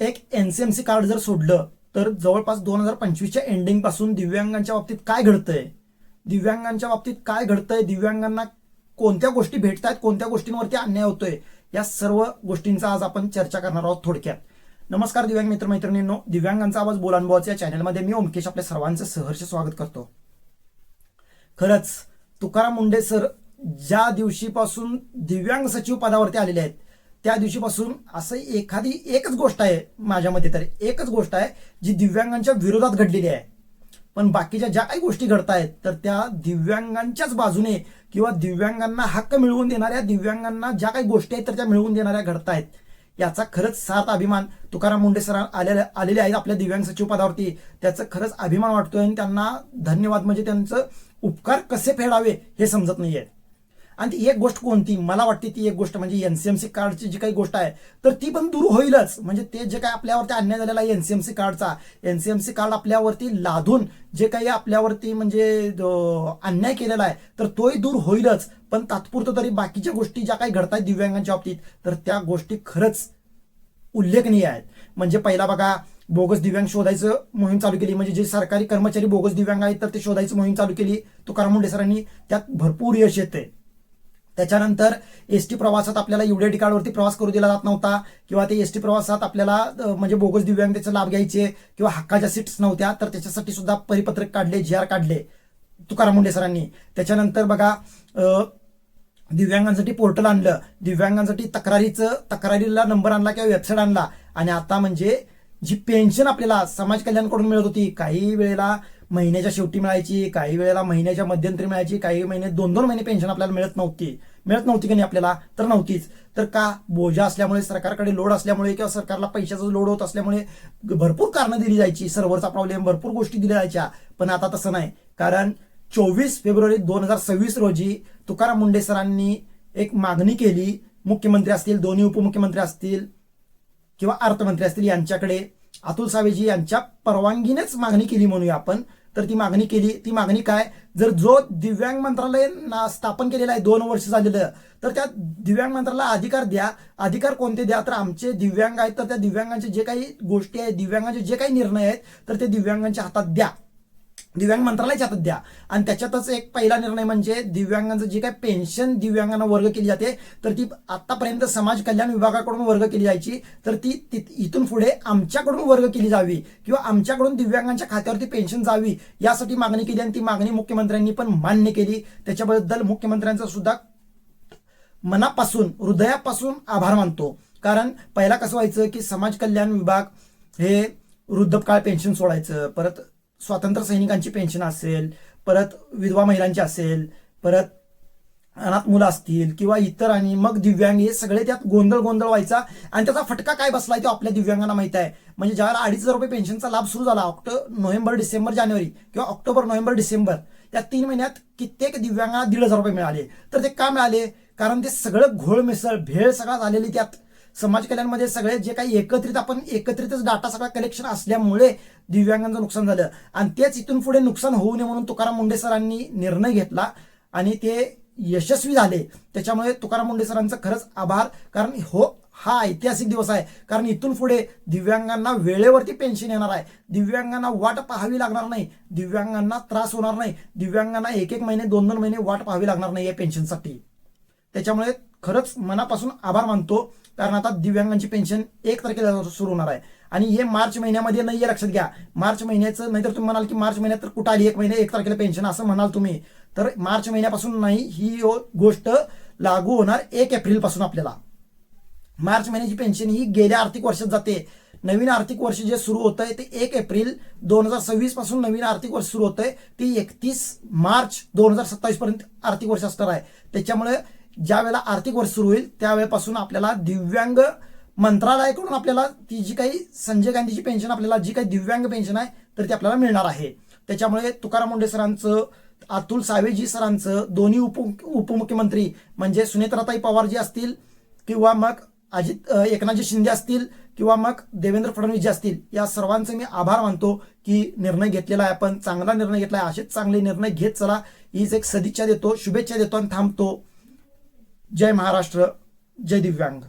एक NCMC card जर सोडलं तर जवळपास 2025च्या एंडिंग पासून दिव्यांगांच्या बाबतीत काय घडतंय, दिव्यांगांच्या बाबतीत काय घडतंय, दिव्यांगांना कोणत्या गोष्टी भेटतायत, कोणत्या गोष्टींवरती अन्याय होतोय, या सर्व गोष्टींचा आज आपण चर्चा करणार आहोत थोडक्यात. नमस्कार दिव्यांग मित्रमैत्रिणींनो, दिव्यांगांचा आवाज बोलानुभवाच्या या चॅनलमध्ये मी ओमकेश आपल्या सर्वांचं सहर्ष स्वागत करतो. खरंच तुकाराम मुंढे सर ज्या दिवशीपासून दिव्यांग सचिव पदावरती आलेले आहेत त्या दिवशीपासून असं एकच गोष्ट आहे, माझ्या मते तरी एकच गोष्ट आहे जी दिव्यांगांच्या विरोधात घडलेली आहे. पण बाकीच्या ज्या काही गोष्टी घडत आहेत तर त्या दिव्यांगांच्याच बाजूने किंवा दिव्यांगांना हक्क मिळवून देणाऱ्या, दिव्यांगांना ज्या काही गोष्टी आहेत तर त्या मिळवून देणाऱ्या घडत आहेत. याचा खरंच सार्थ अभिमान तुकाराम मुंढे सर आलेले आहेत आपल्या दिव्यांग सचिव पदावरती. त्याचं खरंच अभिमान वाटतोय आणि त्यांना धन्यवाद, म्हणजे त्यांचं उपकार कसे फेडावे हे समजत नाहीये. आणि ती एक गोष्ट कोणती मला वाटते, ती एक गोष्ट म्हणजे एनसीएमसी कार्डची जी काही गोष्ट आहे तर ती पण दूर होईलच. म्हणजे ते जे काही आपल्यावरती अन्याय झालेला आहे एनसीएमसी कार्डचा, एनसीएमसी कार्ड आपल्यावरती लादून जे काही आपल्यावरती म्हणजे अन्याय केलेला आहे तर तोही दूर होईलच. पण तात्पुरतं तरी बाकीच्या गोष्टी ज्या काही घडत आहेत दिव्यांगांच्या बाबतीत तर त्या गोष्टी खरंच उल्लेखनीय आहेत. म्हणजे पहिला बघा, बोगस दिव्यांग शोधायचं मोहीम चालू केली, म्हणजे जे सरकारी कर्मचारी बोगस दिव्यांग आहेत तर ते शोधायचं मोहीम चालू केली तुकाराम मुंढे सरांनी. त्यात भरपूर यश येते. त्याच्यानंतर एसटी प्रवासात आपल्याला युडीआयडी कार्डवरती प्रवास करू दिला जात नव्हता, किंवा ते एसटी प्रवासात आपल्याला म्हणजे बोगस दिव्यांग त्याचा लाभ घ्यायचे किंवा हक्काच्या सीट्स नव्हत्या तर त्याच्यासाठी सुद्धा परिपत्रक काढले, जी आर काढले तुकाराम मुंढे सरांनी. त्याच्यानंतर बघा, दिव्यांगांसाठी पोर्टल आणलं, दिव्यांगांसाठी तक्रारीला नंबर आणला किंवा वेबसाईट आणला. आणि आता म्हणजे जी पेन्शन आपल्याला समाज कल्याणकडून मिळत होती, काही वेळेला महिन्याच्या शेवटी मिळायची, काही वेळेला महिन्याच्या मध्यंतरी मिळायची, काही महिने 2-2 महिने पेन्शन आपल्याला मिळत नव्हती की नाही आपल्याला, तर नव्हतीच. तर का, बोजा असल्यामुळे, सरकारकडे लोड असल्यामुळे किंवा सरकारला पैशाचा लोड होत असल्यामुळे भरपूर कारणं दिली जायची, सर्व्हरचा प्रॉब्लेम, भरपूर गोष्टी दिल्या जायच्या. पण आता तसं नाही, कारण 24 फेब्रुवारी 2026 रोजी तुकाराम मुंढे सरांनी एक मागणी केली, मुख्यमंत्री असतील, दोन्ही उपमुख्यमंत्री असतील किंवा अर्थमंत्री असतील यांच्याकडे, अतुल सावेजी यांच्या परवानगीनेच मागणी केली म्हणूया आपण. तर ती मागणी केली, ती मागणी काय, जर जो दिव्यांग मंत्रालय स्थापन केलेलं आहे 2 वर्ष झालेलं, तर त्या दिव्यांग मंत्रालयाला अधिकार द्या. अधिकार कोणते द्या, तर आमचे दिव्यांग आहेत तर त्या दिव्यांगांचे जे काही गोष्टी आहेत, दिव्यांगांचे जे काही निर्णय आहेत तर ते दिव्यांगांच्या हातात द्या, दिव्यांग मंत्रालयाच्या हातात द्या. आणि त्याच्यातच एक पहिला निर्णय म्हणजे दिव्यांगांचं जे काही पेन्शन दिव्यांगांना वर्ग केली जाते तर ती आतापर्यंत समाज कल्याण विभागाकडून वर्ग केली जायची, तर ती इथून पुढे आमच्याकडून वर्ग केली जावी किंवा आमच्याकडून दिव्यांगांच्या खात्यावरती पेन्शन जावी, यासाठी मागणी केली. आणि ती मागणी मुख्यमंत्र्यांनी पण मान्य केली. त्याच्याबद्दल मुख्यमंत्र्यांचा सुद्धा मनापासून, हृदयापासून आभार मानतो. कारण पहिला कसं व्हायचं की समाज कल्याण विभाग हे वृद्धकाळ पेन्शन सोडायचं, परत स्वातंत्र्य सैनिकांची पेन्शन असेल, परत विधवा महिलांची असेल, परत अनाथ मुलं असतील किंवा इतर, आणि मग दिव्यांग, हे सगळे त्यात गोंधळ व्हायचा. आणि त्याचा फटका काय बसलाय तो आपल्या दिव्यांगांना माहित आहे. म्हणजे ज्यावेळेला 2,500 रुपये पेन्शनचा लाभ सुरू झाला, नोव्हेंबर, डिसेंबर, जानेवारी किंवा ऑक्टोबर, नोव्हेंबर, डिसेंबर या 3 महिन्यात कित्येक दिव्यांगांना 1,500 रुपये मिळाले. तर ते का मिळाले, कारण ते सगळं घोळ मिसळ, भेळ सगळं झालेली त्यात. समाज कल्याणमध्ये सगळे जे काही एकत्रितच डाटा सगळा कलेक्शन असल्यामुळे दिव्यांगांचं नुकसान झालं. आणि तेच इथून पुढे नुकसान होऊ नये म्हणून तुकाराम मुंढे सरांनी निर्णय घेतला आणि ते यशस्वी झाले. त्याच्यामुळे तुकाराम मुंढे सरांचं खरंच आभार. कारण हा ऐतिहासिक दिवस आहे, कारण इथून पुढे दिव्यांगांना वेळेवरती पेन्शन येणार आहे, दिव्यांगांना वाट पाहावी लागणार नाही, दिव्यांगांना त्रास होणार नाही, दिव्यांगांना 1-1 महिने, 2-2 महिने वाट पाहावी लागणार नाही या पेन्शनसाठी. त्याच्यामुळे खरंच मनापासून आभार मानतो. कारण आता दिव्यांगांची पेन्शन 1 तारखेला सुरू होणार आहे आणि हे मार्च महिन्यामध्ये नाही आहे, लक्षात घ्या. मार्च महिन्याचं, नाहीतर तुम्ही म्हणाल की मार्च महिन्यात तर कुठं आली 1 तारखेला पेन्शन, असं म्हणाल तुम्ही. तर मार्च महिन्यापासून नाही, ही गोष्ट लागू होणार 1 एप्रिल पासून. आपल्याला मार्च महिन्याची पेन्शन ही गेल्या आर्थिक वर्षात जाते. नवीन आर्थिक वर्ष जे सुरू होत आहे ते 1 एप्रिल 2026 पासून नवीन आर्थिक वर्ष सुरू होत आहे, ती 31 मार्च 2027 पर्यंत आर्थिक वर्ष असणार आहे. त्याच्यामुळे ज्या वेळेला आर्थिक वर्ष सुरू होईल त्यावेळेपासून आपल्याला दिव्यांग मंत्रालयाकडून आपल्याला ती जी काही संजय गांधीची पेन्शन, आपल्याला जी काही दिव्यांग पेन्शन आहे तर ती आपल्याला मिळणार आहे. त्याच्यामुळे तुकाराम मुंढे सरांचं, अतुल सावेजी सरांचं, दोन्ही उपमुख्यमंत्री म्हणजे सुनेत्राताई पवार जी असतील किंवा मग एकनाथजी शिंदे असतील किंवा मग देवेंद्र फडणवीस जे असतील, या सर्वांचे मी आभार मानतो की निर्णय घेतलेला आहे, आपण चांगला निर्णय घेतला आहे. असेच चांगले निर्णय घेत चला, हीच एक सदिच्छा देतो, शुभेच्छा देतो आणि थांबतो. जय महाराष्ट्र, जय दिव्यांग.